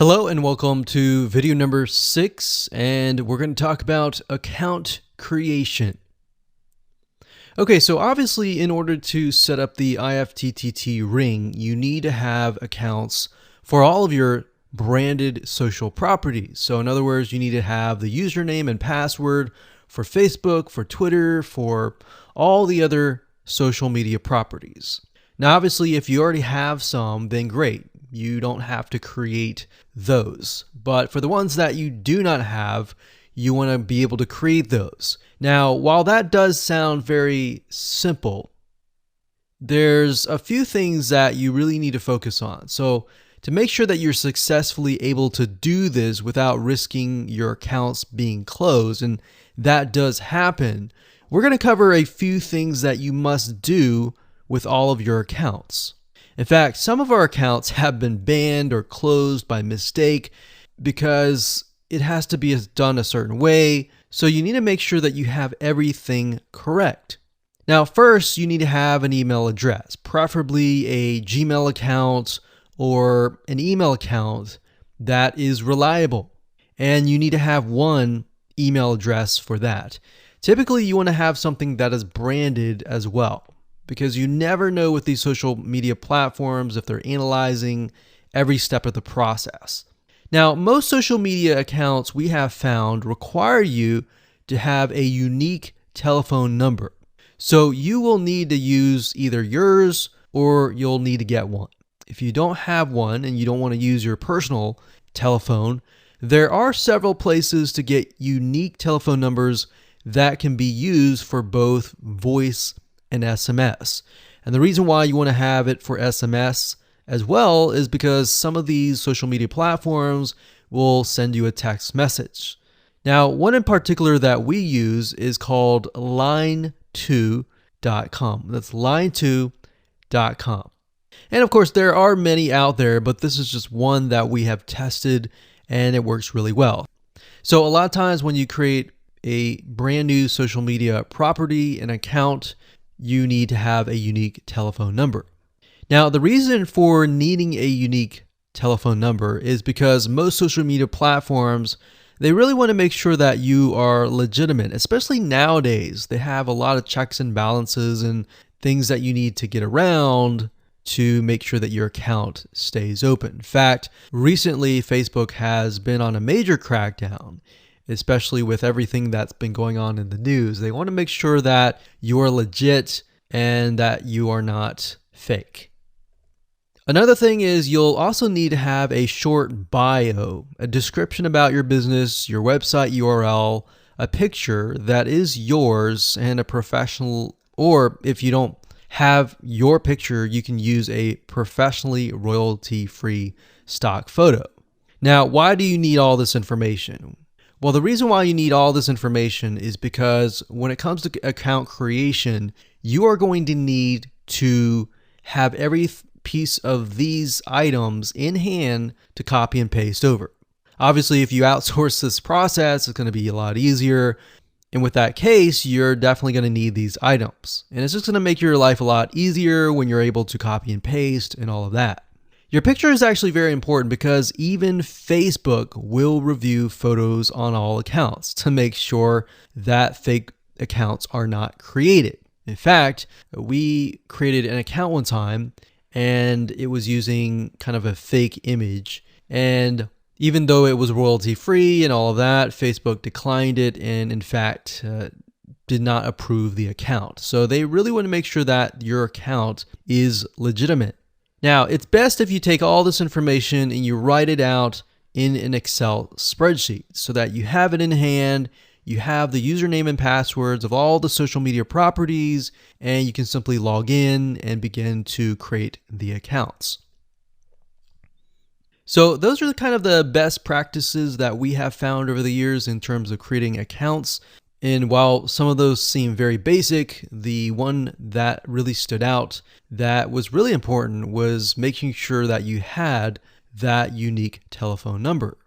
Hello and welcome to video number 6, and we're going to talk about account creation. Okay, so obviously in order to set up the IFTTT ring, you need to have accounts for all of your branded social properties. So in other words, you need to have the username and password for Facebook, for Twitter, for all the other social media properties. Now, obviously, if you already have some, then great. You don't have to create those. But for the ones that you do not have, you want to be able to create those. Now, while that does sound very simple, there's a few things that you really need to focus on. So to make sure that you're successfully able to do this without risking your accounts being closed, and that does happen, we're going to cover a few things that you must do with all of your accounts. In fact, some of our accounts have been banned or closed by mistake because it has to be done a certain way. So you need to make sure that you have everything correct. Now, first, you need to have an email address, preferably a Gmail account or an email account that is reliable. And you need to have one email address for that. Typically, you want to have something that is branded as well, because you never know with these social media platforms if they're analyzing every step of the process. Now, most social media accounts we have found require you to have a unique telephone number. So you will need to use either yours or you'll need to get one. If you don't have one and you don't want to use your personal telephone, there are several places to get unique telephone numbers that can be used for both voice and SMS. And the reason why you want to have it for SMS as well is because some of these social media platforms will send you a text message. Now, one in particular that we use is called line2.com. That's line2.com. And of course, there are many out there, but this is just one that we have tested and it works really well. So a lot of times when you create a brand new social media property, an account, you need to have a unique telephone number. Now, the reason for needing a unique telephone number is because most social media platforms, they really want to make sure that you are legitimate, especially nowadays. They have a lot of checks and balances and things that you need to get around to make sure that your account stays open. In fact, recently, Facebook has been on a major crackdown, especially with everything that's been going on in the news. They want to make sure that you are legit and that you are not fake. Another thing is you'll also need to have a short bio, a description about your business, your website URL, a picture that is yours, and a professional, or if you don't have your picture, you can use a professionally royalty-free stock photo. Now, why do you need all this information? Well, the reason why you need all this information is because when it comes to account creation, you are going to need to have every piece of these items in hand to copy and paste over. Obviously, if you outsource this process, it's going to be a lot easier. And with that case, you're definitely going to need these items. And it's just going to make your life a lot easier when you're able to copy and paste and all of that. Your picture is actually very important because even Facebook will review photos on all accounts to make sure that fake accounts are not created. In fact, we created an account one time and it was using kind of a fake image. And even though it was royalty free and all of that, Facebook declined it and in fact did not approve the account. So they really want to make sure that your account is legitimate. Now, it's best if you take all this information and you write it out in an Excel spreadsheet so that you have it in hand, you have the username and passwords of all the social media properties, and you can simply log in and begin to create the accounts. So those are kind of the best practices that we have found over the years in terms of creating accounts. And while some of those seem very basic, the one that really stood out that was really important was making sure that you had that unique telephone number.